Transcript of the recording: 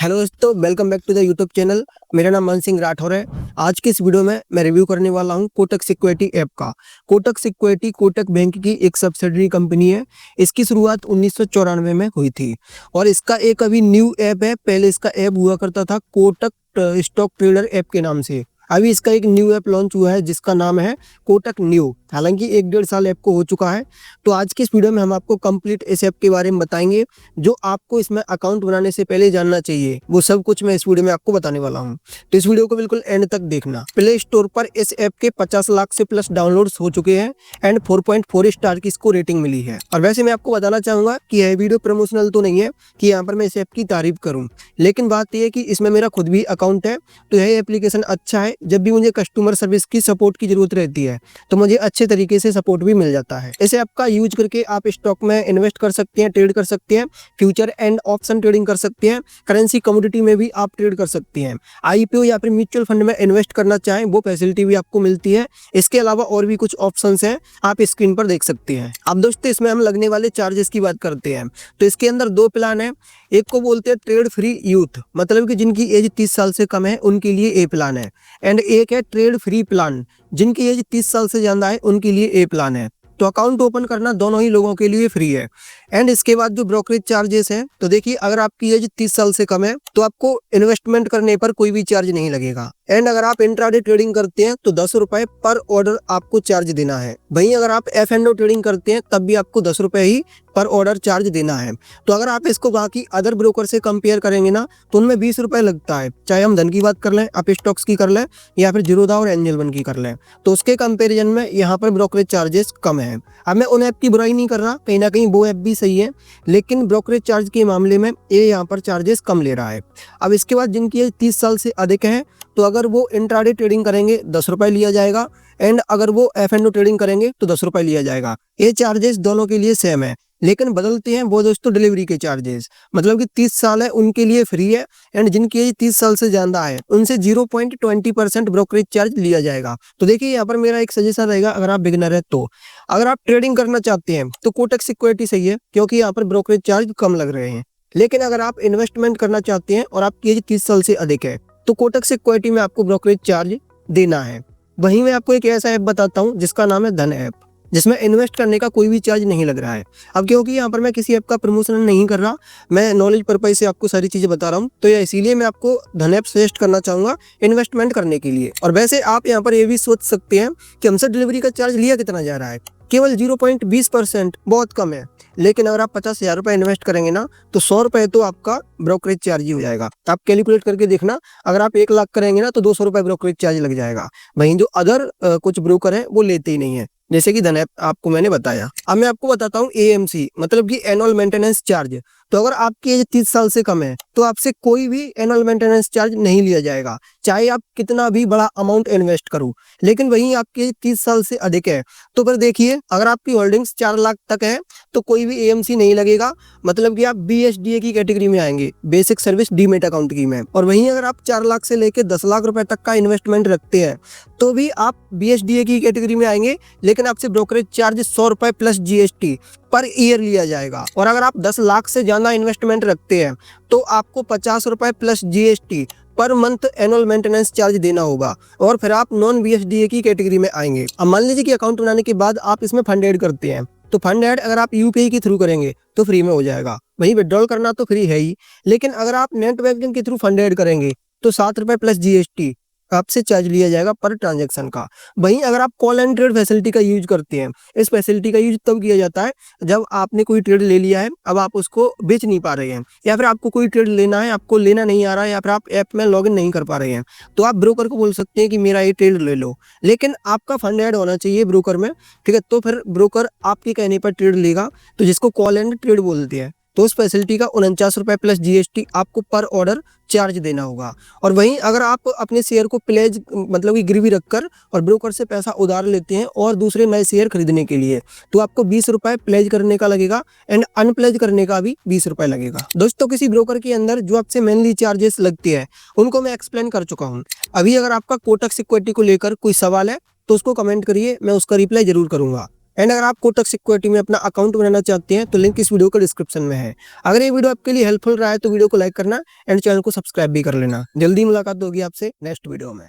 Hello दोस्तों, welcome back to the YouTube channel. मेरा नाम मन सिंह राठौर है। आज की इस वीडियो में मैं रिव्यू करने वाला हूं कोटक सिक्योरिटी ऐप का। कोटक सिक्योरिटी कोटक बैंक की एक सब्सिडरी कंपनी है। इसकी शुरुआत 1994 में हुई थी और इसका एक अभी न्यू ऐप है। पहले इसका ऐप हुआ करता था कोटक स्टॉक ट्रेडर ऐप के नाम से। अभी इसका एक न्यू ऐप लॉन्च हुआ है जिसका नाम है कोटक न्यू। हालांकि 1-1.5 साल ऐप को हो चुका है। तो आज की इस वीडियो में हम आपको कंप्लीट इस ऐप के बारे में बताएंगे। जो आपको इसमें अकाउंट बनाने से पहले जानना चाहिए वो सब कुछ मैं इस वीडियो में आपको बताने वाला हूं। तो इस वीडियो को बिल्कुल एंड तक देखना। प्ले स्टोर पर इस ऐप के 50 लाख से प्लस डाउनलोड्स हो चुके हैं एंड 4.4 स्टार की इसको रेटिंग मिली है। और वैसे मैं आपको बताना चाहूंगा कि यह वीडियो प्रमोशनल तो नहीं है कि यहाँ पर मैं इस ऐप की तारीफ करूँ, लेकिन बात यह है कि इसमें मेरा खुद भी अकाउंट है। तो यह एप्लीकेशन अच्छा है। जब भी मुझे कस्टमर सर्विस की सपोर्ट की जरूरत रहती है तो मुझे अच्छे तरीके से सपोर्ट भी मिल जाता है। इस ऐप का यूज करके आप स्टॉक में इन्वेस्ट कर सकते हैं, ट्रेड कर सकते हैं, फ्यूचर एंड ऑप्शन ट्रेडिंग कर सकते हैं, करेंसी कमोडिटी में भी आप ट्रेड कर सकते हैं। आईपीओ या फिर म्यूचुअल फंड में इन्वेस्ट करना चाहें वो फैसिलिटी भी आपको मिलती है। इसके अलावा और भी कुछ ऑप्शंस हैं, आप स्क्रीन पर देख सकते हैं। अब दोस्तों इसमें हम लगने वाले चार्जेस की बात करते हैं। तो इसके अंदर 2 प्लान है। एक को बोलते हैं ट्रेड फ्री यूथ, मतलब कि जिनकी एज 30 साल से कम है उनके लिए ए प्लान है। एंड एक है ट्रेड फ्री प्लान, जिनकी एज 30 साल से ज्यादा है उनके लिए ए प्लान है। तो अकाउंट ओपन करना दोनों ही लोगों के लिए फ्री है। एंड इसके बाद जो ब्रोकरेज चार्जेस हैं, तो देखिए अगर आपकी एज 30 साल से कम है तो आपको इन्वेस्टमेंट करने पर कोई भी चार्ज नहीं लगेगा। एंड अगर आप इंट्राडे ट्रेडिंग करते हैं तो 10 रुपए पर ऑर्डर आपको चार्ज देना है। वहीं अगर आप F&O ट्रेडिंग करते हैं तब भी आपको 10 रुपए ही पर ऑर्डर चार्ज देना है। तो अगर आप इसको बाकी अदर ब्रोकर से कंपेयर करेंगे ना तो उनमें 20 रुपए लगता है। चाहे हम धन की बात कर लें, आप स्टॉक्स की कर लें या फिर जीरोधा और एंजल वन की कर लें, तो उसके कंपेरिजन में यहाँ पर ब्रोकरेज चार्जेस कम है। अब मैं उन ऐप की बुराई नहीं कर रहा, कहीं ना कहीं वो ऐप भी सही है, लेकिन ब्रोकरेज चार्ज के मामले में ये यहाँ पर चार्जेस कम ले रहा है। अब इसके बाद जिनकी एज 30 साल से अधिक है तो अगर वो इंट्राडे ट्रेडिंग करेंगे 10 रुपए लिया जाएगा। एंड अगर वो F&O ट्रेडिंग करेंगे तो 10 रुपए लिया जाएगा। ये चार्जेस दोनों के लिए सेम है, लेकिन बदलते हैं वो दोस्तों डिलीवरी के चार्जेस। मतलब कि 30 साल है उनके लिए फ्री है एंड जिनकी एज 30 साल से ज्यादा है उनसे 0.20% ब्रोकरेज चार्ज लिया जाएगा। तो देखिए यहाँ पर मेरा एक सजेशन रहेगा, अगर आप बिगिनर है तो अगर आप ट्रेडिंग करना चाहते हैं तो कोटक सिक्योरिटी सही है, क्योंकि यहाँ पर ब्रोकरेज चार्ज कम लग रहे हैं। लेकिन अगर आप इन्वेस्टमेंट करना चाहते हैं और आपकी एज 30 साल से अधिक है तो कोटक सिक्योरिटी में आपको ब्रोकरेज चार्ज देना है। वहीं मैं आपको एक ऐसा ऐप बताता हूँ जिसका नाम है धन ऐप, जिसमें इन्वेस्ट करने का कोई भी चार्ज नहीं लग रहा है। अब क्योंकि यहाँ पर मैं किसी ऐप का प्रमोशन नहीं कर रहा, मैं नॉलेज पर्पज से आपको सारी चीजें बता रहा हूँ, तो ये इसीलिए मैं आपको धन ऐप सजेस्ट करना चाहूंगा इन्वेस्टमेंट करने के लिए। और वैसे आप यहाँ पर ये भी सोच सकते हैं कि हमसे डिलीवरी का चार्ज लिया कितना जा रहा है, केवल 0.20%, बहुत कम है। लेकिन अगर आप 50,000 रुपए इन्वेस्ट करेंगे ना तो 100 रुपए तो आपका ब्रोकरेज चार्ज ही हो जाएगा। आप कैलकुलेट करके देखना, अगर आप 1 लाख करेंगे ना तो 200 रुपए ब्रोकरेज चार्ज लग जाएगा। वहीं जो अदर कुछ ब्रोकर है वो लेते ही नहीं है, जैसे कि धन ऐप आपको मैंने बताया। अब मैं आपको बताता हूँ AMC, मतलब कि एनुअल मेंटेनेंस चार्ज। तो अगर आपकी एज 30 साल से कम है तो आपसे कोई भी एनुअल मेंटेनेंस चार्ज नहीं लिया जाएगा, चाहे आप कितना भी बड़ा अमाउंट इन्वेस्ट करो। लेकिन वहीं आपकी एज 30 साल से अधिक है तो फिर देखिए, अगर आपकी होल्डिंग्स 4 लाख तक है तो कोई भी AMC नहीं लगेगा, मतलब कि आप BSDA की कैटेगरी में आएंगे, बेसिक सर्विस डीमेट अकाउंट की में। और वहीं अगर आप 4 लाख से लेकर 10 लाख रुपए तक का इन्वेस्टमेंट रखते हैं तो भी आप BSDA की कैटेगरी में आएंगे, लेकिन आपसे ब्रोकरेज चार्ज 100 रुपए प्लस GST पर ईयर लिया जाएगा। और अगर आप 10 लाख से ज्यादा इन्वेस्टमेंट रखते हैं तो आपको 50 रुपए plus GST per month annual maintenance charge देना होगा, और फिर आप नॉन BSDA की कैटेगरी में आएंगे। अब मान लीजिए कि अकाउंट बनाने के बाद आप इसमें फंड ऐड करते हैं, तो फंड ऐड अगर आप UPI के थ्रू करेंगे तो फ्री में हो जाएगा। वहीं विड्रॉल करना तो फ्री है ही, लेकिन अगर आप नेट बैंकिंग के थ्रू फंड ऐड करेंगे तो 7 रुपए प्लस GST आपसे चार्ज लिया जाएगा पर ट्रांजैक्शन का। वहीं अगर आप कॉल एंड ट्रेड फैसिलिटी का यूज करते हैं, इस फैसिलिटी का यूज तब किया जाता है जब आपने कोई ट्रेड ले लिया है, अब आप उसको बेच नहीं पा रहे हैं, या फिर आपको कोई ट्रेड लेना है, आपको लेना नहीं आ रहा है, या फिर आप ऐप में लॉगिन नहीं कर पा रहे हैं, तो आप ब्रोकर को बोल सकते हैं कि मेरा ये ट्रेड ले लो। लेकिन आपका फंड ऐड होना चाहिए ब्रोकर में, ठीक है? तो फिर ब्रोकर आपके कहने पर ट्रेड लेगा, तो जिसको कॉल एंड ट्रेड बोलते हैं। तो उस फैसिलिटी का 49 रुपए प्लस GST आपको पर ऑर्डर चार्ज देना होगा। और वहीं अगर आप अपने शेयर को प्लेज, मतलब कि गिरवी रखकर और ब्रोकर से पैसा उधार लेते हैं और दूसरे नए शेयर खरीदने के लिए, तो आपको 20 रुपए प्लेज करने का लगेगा एंड अनप्लेज करने का भी 20 रुपए लगेगा। दोस्तों किसी ब्रोकर के अंदर जो आपसे मेनली चार्जेस लगते हैं उनको मैं एक्सप्लेन कर चुका हूँ। अभी अगर आपका कोटक सिक्योरिटी को लेकर कोई सवाल है तो उसको कमेंट करिए, मैं उसका रिप्लाई जरूर करूंगा। एंड अगर आप कोटक सिक्योरिटी में अपना अकाउंट बनाना चाहते हैं तो लिंक इस वीडियो के डिस्क्रिप्शन में है। अगर ये वीडियो आपके लिए हेल्पफुल रहा है तो वीडियो को लाइक करना एंड चैनल को सब्सक्राइब भी कर लेना। जल्दी मुलाकात होगी आपसे नेक्स्ट वीडियो में।